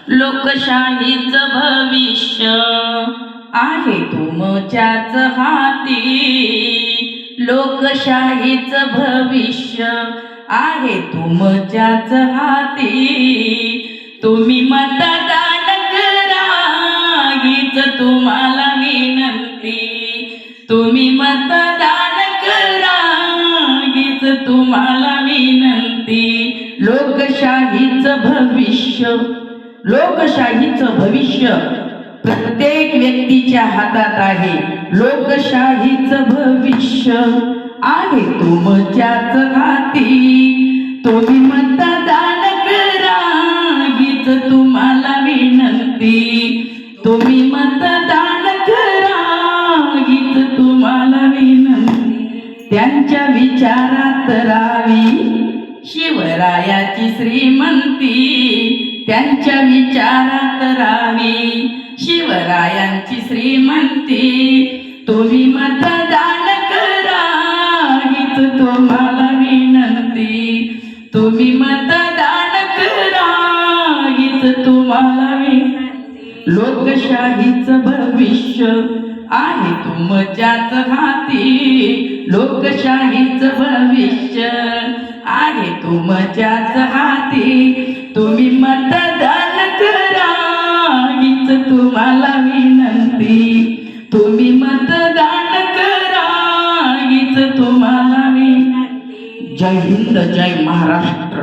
लोकशाहीचं भविष्य आहे तुमच्याच हाती। लोकशाहीचं भविष्य आहे तुमच्याच हाती। तुम्ही मतदान करा हीच तुम्हाला विनंती। तुम्ही मतदान करा हीच तुम्हाला विनंती। लोकशाहीचं भविष्य, लोकशाहीचं भविष्य प्रत्येक व्यक्तीच्या हातात आहे। लोकशाहीचं भविष्य आहे तुमच्याच हाती। तुम्ही मतदान करा हीच तुम्हाला विनंती। तुम्ही मतदान करा हीच तुम्हाला विनंती। त्यांच्या विचारात राहावी शिवरायाची श्रीमंती। त्यांच्या विचारात राहावी शिवरायांची श्रीमंती। तुम्ही मतदान करा हीच तुम्हाला विनंती। तुम्ही मतदान करा हीच तुम्हाला विनंती। लोकशाहीचं भविष्य आहे तुमच्याच हाती। लोकशाहीचं भविष्य आहे तुमच्याच हाती। तुम्ही मतदान करा हीच तुम्हाला विनंती। तुम्ही मतदान करा हीच तुम्हाला विनंती। जय हिंद, जय महाराष्ट्र।